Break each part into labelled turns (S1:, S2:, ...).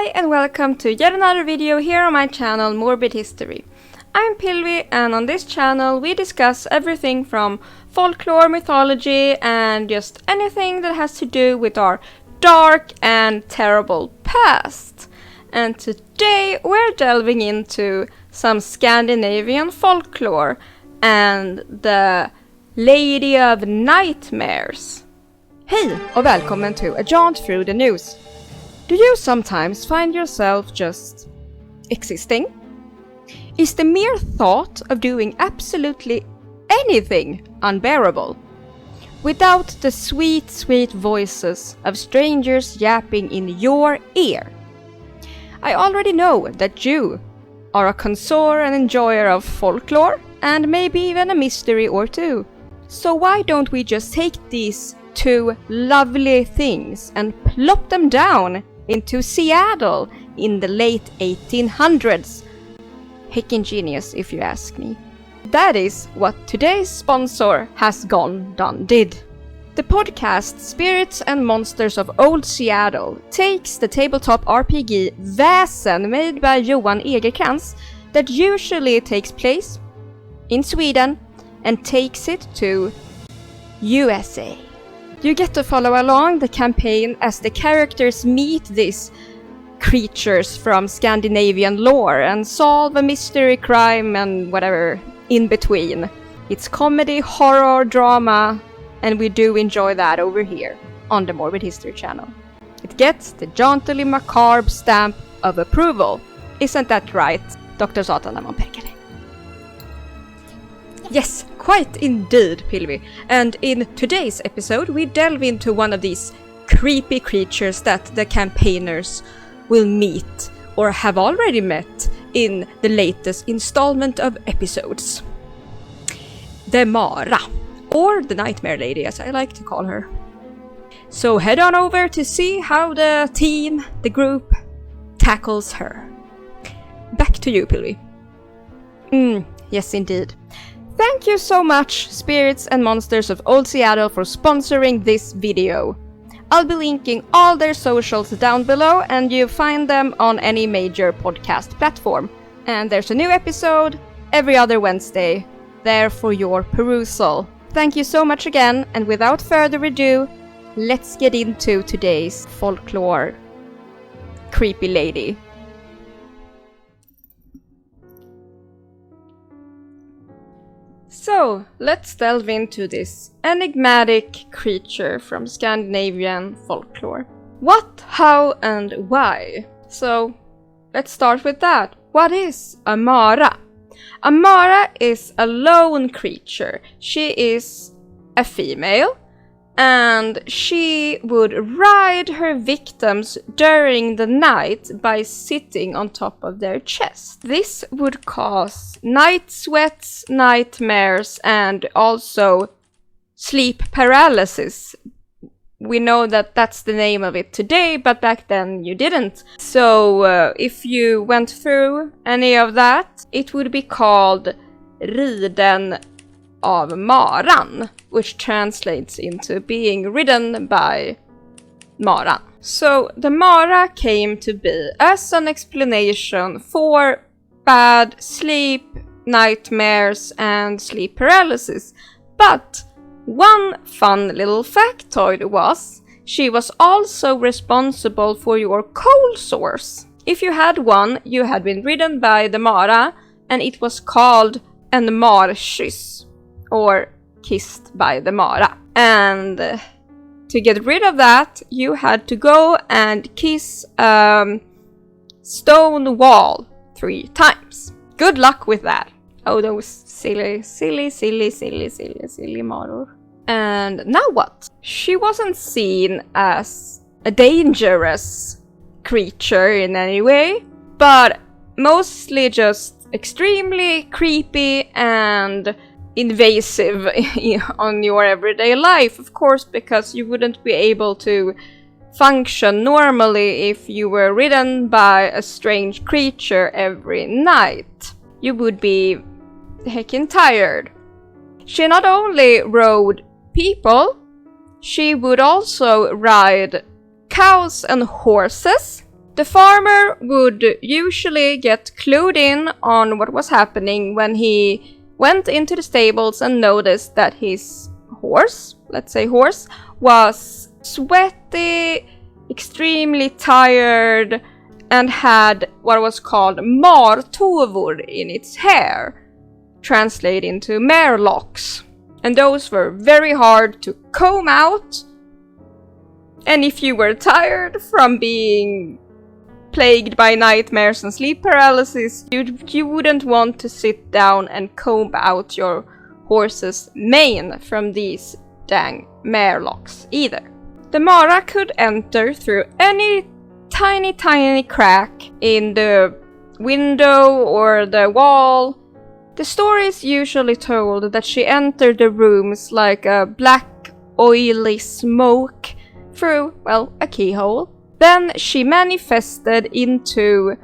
S1: Hi and welcome to yet another video here on my channel Morbid History. I'm Pilvi and on this channel we discuss everything from folklore, mythology and just anything that has to do with our dark and terrible past. And today we're delving into some Scandinavian folklore and the Lady of Nightmares. Hej och välkommen to A Jaunt Through the News. Do you sometimes find yourself just existing? Is the mere thought of doing absolutely anything unbearable? Without the sweet, sweet voices of strangers yapping in your ear? I already know that you are a connoisseur and enjoyer of folklore and maybe even a mystery or two. So why don't we just take these two lovely things and plop them down into Seattle in the late 1800s. Heckin' genius, if you ask me. That is what today's sponsor has did. The podcast Spirits and Monsters of Old Seattle takes the tabletop RPG Väsen made by Johan Egerkrans that usually takes place in Sweden and takes it to USA. You get to follow along the campaign as the characters meet these creatures from Scandinavian lore and solve a mystery, crime and whatever in between. It's comedy, horror, drama, and we do enjoy that over here on the Morbid History channel. It gets the jauntily macabre stamp of approval. Isn't that right, Dr. Satan Lamon Perkele? Yes, quite indeed, Pilvi. And in today's episode, we delve into one of these creepy creatures that the campaigners will meet or have already met in the latest installment of episodes. The Mara, or the Nightmare Lady as I like to call her. So head on over to see how the team, the group, tackles her. Back to you, Pilvi. Yes indeed. Thank you so much, Spirits and Monsters of Old Seattle, for sponsoring this video. I'll be linking all their socials down below and you find them on any major podcast platform. And there's a new episode every other Wednesday, there for your perusal. Thank you so much again, and without further ado, let's get into today's folklore creepy lady. So, let's delve into this enigmatic creature from Scandinavian folklore. What, how, and why? So, let's start with that. What is a Mara? A Mara is a lone creature. She is a female, and she would ride her victims during the night by sitting on top of their chest. This would cause night sweats, nightmares, and also sleep paralysis. We know that that's the name of it today, but back then you didn't. So if you went through any of that, it would be called riden av Maran, which translates into being ridden by Maran. So the Mara came to be as an explanation for bad sleep, nightmares, and sleep paralysis. But one fun little factoid was she was also responsible for your cold sores. If you had one, you had been ridden by the Mara, and it was called en markyss, or kissed by the Mara. And to get rid of that, you had to go and kiss a stone wall 3 times. Good luck with that. Oh, those silly Maror. And now what? She wasn't seen as a dangerous creature in any way, but mostly just extremely creepy and invasive on your everyday life, of course, because you wouldn't be able to function normally if you were ridden by a strange creature every night. You would be heckin' tired. She not only rode people, she would also ride cows and horses. The farmer would usually get clued in on what was happening when he went into the stables and noticed that his horse, let's say horse, was sweaty, extremely tired, and had what was called martovor in its hair, translate into mare locks. And those were very hard to comb out. And if you were tired from being plagued by nightmares and sleep paralysis, you wouldn't want to sit down and comb out your horse's mane from these dang mare locks either. The Mara could enter through any tiny crack in the window or the wall. The story is usually told that she entered the rooms like a black, oily smoke through, well, a keyhole. Then she manifested into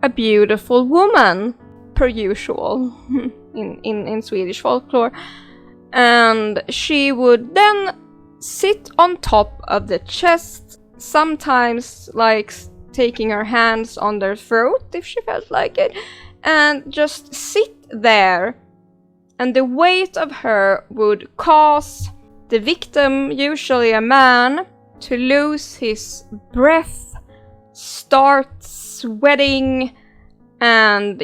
S1: a beautiful woman, per usual, in Swedish folklore. And she would then sit on top of the chest, sometimes like taking her hands on their throat if she felt like it, and just sit there. And the weight of her would cause the victim, usually a man, to lose his breath, start sweating, and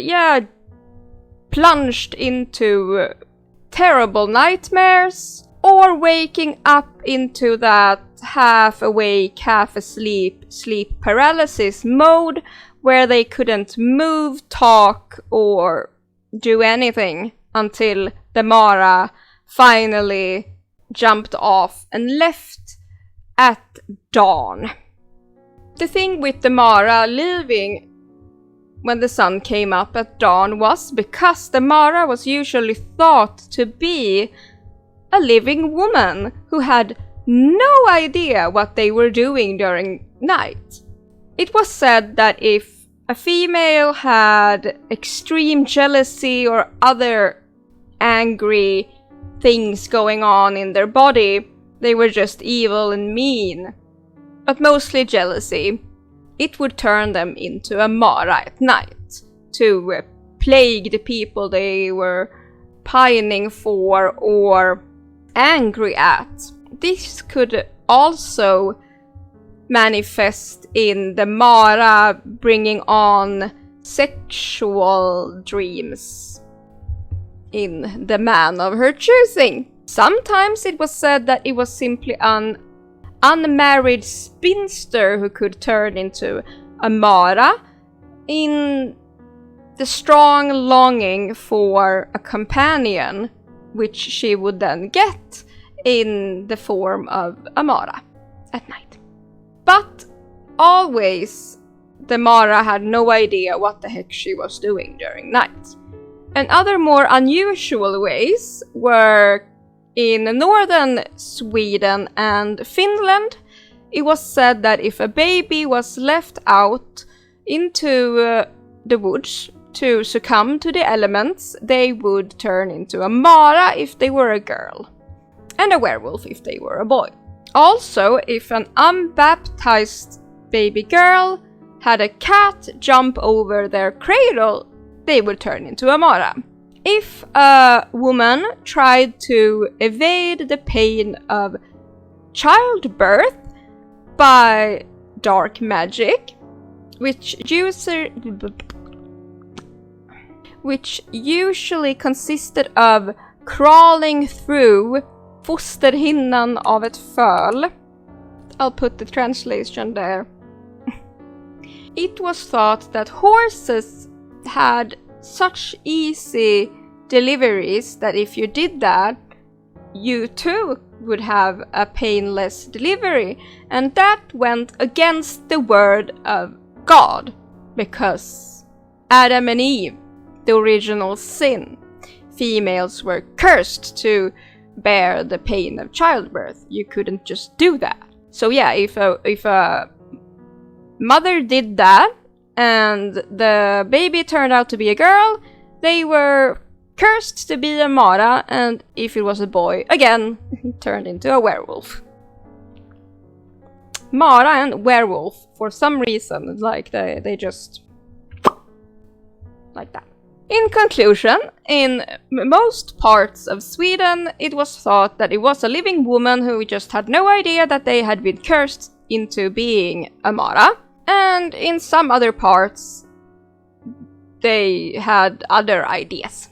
S1: plunged into terrible nightmares, or waking up into that half awake, half asleep, sleep paralysis mode where they couldn't move, talk, or do anything until the Mara finally jumped off and left at dawn. The thing with the Mara leaving when the sun came up at dawn was because the Mara was usually thought to be a living woman who had no idea what they were doing during night. It was said that if a female had extreme jealousy or other angry things going on in their body, they were just evil and mean, but mostly jealousy. It would turn them into a Mara at night to plague the people they were pining for or angry at. This could also manifest in the Mara bringing on sexual dreams in the man of her choosing. Sometimes it was said that it was simply an unmarried spinster who could turn into a Mara in the strong longing for a companion, which she would then get in the form of a Mara at night. But always the Mara had no idea what the heck she was doing during night. And other more unusual ways were in northern Sweden and Finland. It was said that if a baby was left out into the woods to succumb to the elements, they would turn into a Mara if they were a girl, and a werewolf if they were a boy. Also, if an unbaptized baby girl had a cat jump over their cradle, they would turn into a Mara. If a woman tried to evade the pain of childbirth by dark magic, which usually consisted of crawling through fosterhinnan av ett föl. I'll put the translation there. It was thought that horses had such easy deliveries that if you did that, you too would have a painless delivery, and that went against the word of God, because Adam and Eve, the original sin, females were cursed to bear the pain of childbirth. You couldn't just do that. So yeah, if a mother did that and the baby turned out to be a girl, they were cursed to be a Mara, and if it was a boy, again, he turned into a werewolf. Mara and werewolf for some reason, like they just like that. In conclusion, in most parts of Sweden, it was thought that it was a living woman who just had no idea that they had been cursed into being a Mara. And in some other parts, they had other ideas.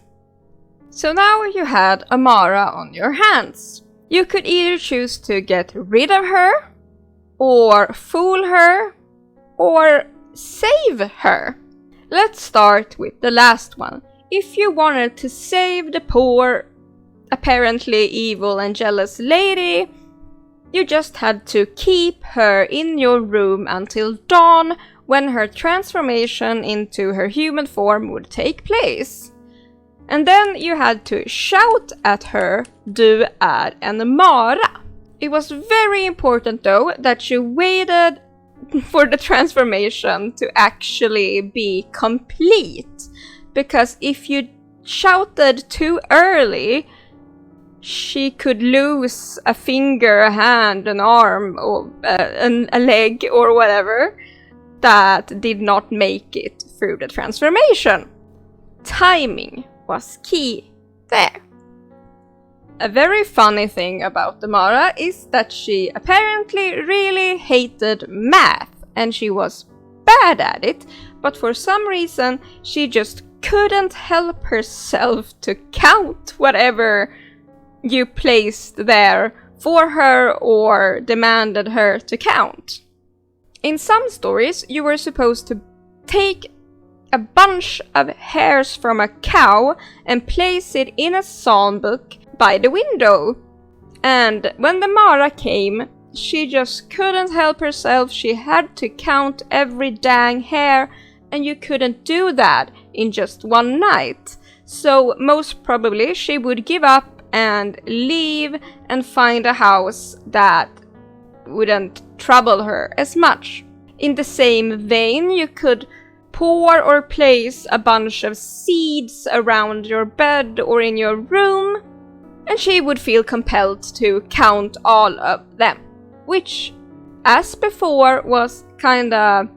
S1: So now you had a Mara on your hands. You could either choose to get rid of her, or fool her, or save her. Let's start with the last one. If you wanted to save the poor, apparently evil and jealous lady, you just had to keep her in your room until dawn, when her transformation into her human form would take place. And then you had to shout at her, "Du är en Mara." It was very important though that you waited for the transformation to actually be complete, because if you shouted too early, she could lose a finger, a hand, an arm, or a leg or whatever that did not make it through the transformation. Timing was key there. A very funny thing about the Mara is that she apparently really hated math, and she was bad at it, but for some reason she just couldn't help herself to count whatever you placed there for her or demanded her to count. In some stories, you were supposed to take a bunch of hairs from a cow and place it in a psalm book by the window. And when the Mara came, she just couldn't help herself. She had to count every dang hair, and you couldn't do that in just one night. So most probably she would give up and leave and find a house that wouldn't trouble her as much. In the same vein, you could pour or place a bunch of seeds around your bed or in your room, and she would feel compelled to count all of them, which, as before, was kinda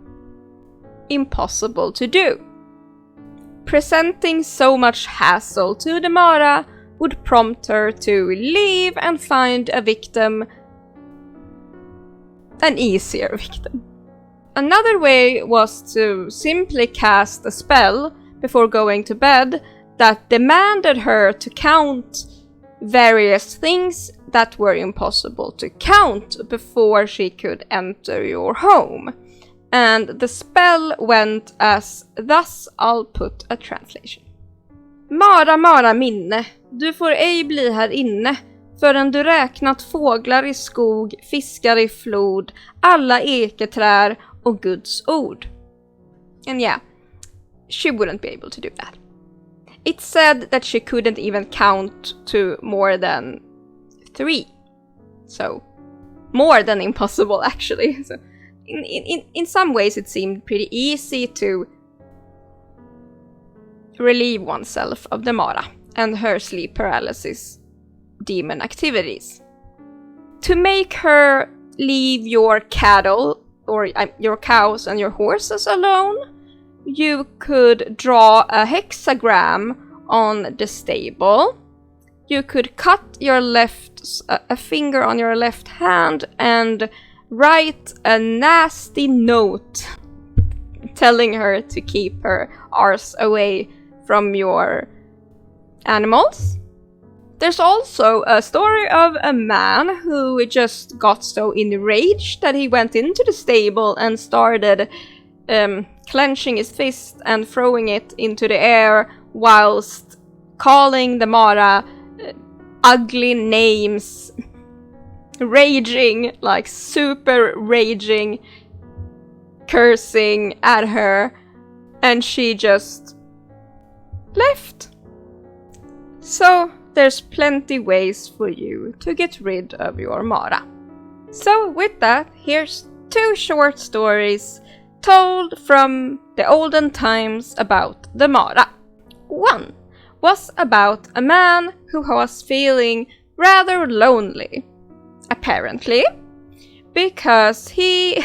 S1: impossible to do. Presenting so much hassle to the Mara would prompt her to leave and find a victim, an easier victim. Another way was to simply cast a spell before going to bed that demanded her to count various things that were impossible to count before she could enter your home. And the spell went as thus. I'll put a translation. Mara, Mara minne, du får ej bli här inne förrän du räknat fåglar i skog, fiskar i flod, alla eketrär och Guds ord. And yeah, she wouldn't be able to do that. It said that she couldn't even count to more than 3. So, more than impossible actually. So, in some ways it seemed pretty easy to relieve oneself of the Mara and her sleep paralysis demon activities. To make her leave your cattle, or your cows and your horses alone, you could draw a hexagram on the stable. You could cut a finger on your left hand and write a nasty note telling her to keep her arse away from your animals. There's also a story of a man who just got so enraged that he went into the stable and started clenching his fist and throwing it into the air whilst calling the Mara ugly names, raging, like super raging, cursing at her, and she just left. So there's plenty ways for you to get rid of your Mara. So with that, here's 2 short stories told from the olden times about the Mara. One was about a man who was feeling rather lonely. Apparently, because he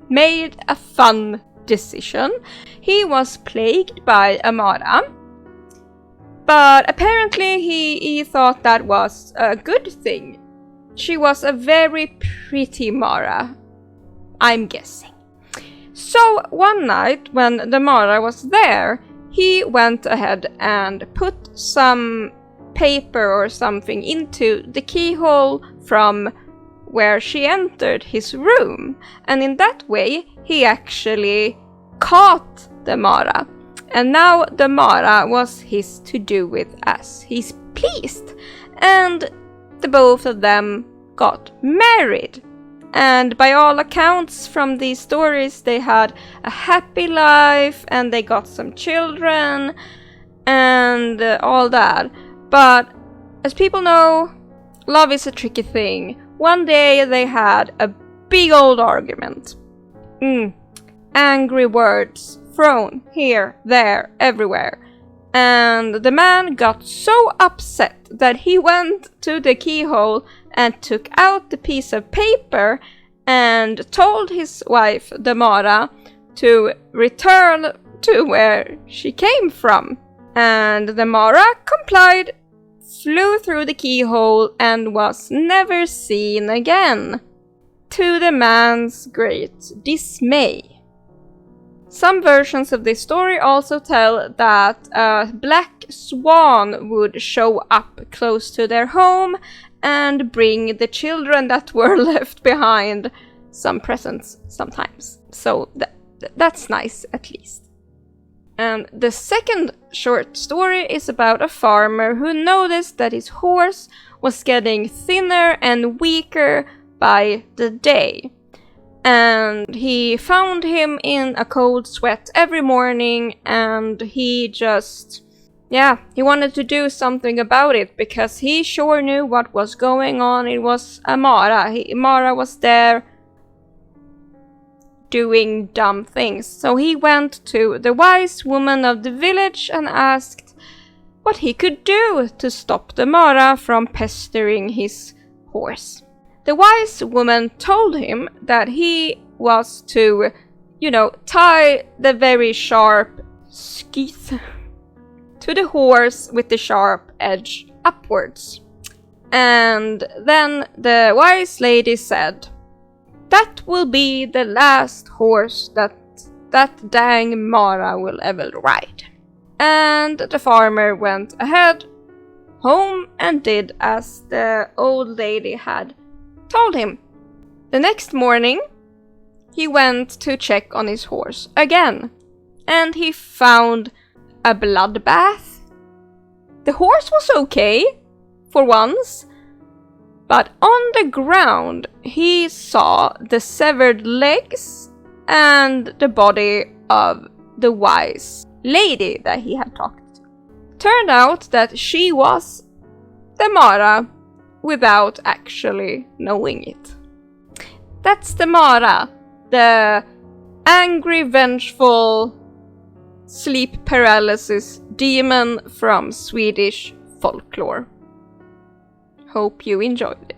S1: made a fun decision. He was plagued by a Mara, but apparently he thought that was a good thing. She was a very pretty Mara, I'm guessing. So one night when the Mara was there, he went ahead and put some paper or something into the keyhole from where she entered his room, and in that way he actually caught the Mara, and now the Mara was his to do with as he's pleased, and the both of them got married. And by all accounts from these stories, they had a happy life and they got some children and all that. But as people know, love is a tricky thing. One day they had a big old argument. Angry words thrown here, there, everywhere. And the man got so upset that he went to the keyhole and took out the piece of paper and told his wife, the Mara, to return to where she came from. And the Mara complied, flew through the keyhole, and was never seen again, to the man's great dismay. Some versions of this story also tell that a black swan would show up close to their home and bring the children that were left behind some presents sometimes. So that's nice, at least. And the second short story is about a farmer who noticed that his horse was getting thinner and weaker by the day. And he found him in a cold sweat every morning, and he wanted to do something about it because he sure knew what was going on. It was a Mara. Mara was there doing dumb things. So he went to the wise woman of the village and asked what he could do to stop the Mara from pestering his horse. The wise woman told him that he was to, tie the very sharp scythe to the horse with the sharp edge upwards. And then the wise lady said, "That will be the last horse that dang Mara will ever ride." And the farmer went ahead home and did as the old lady had told him. The next morning, he went to check on his horse again, and he found a bloodbath. The horse was okay, for once, but on the ground he saw the severed legs and the body of the wise lady that he had talked to. Turned out that she was the Mara without actually knowing it. That's the Mara, the angry, vengeful, sleep paralysis demon from Swedish folklore. Hope you enjoyed it.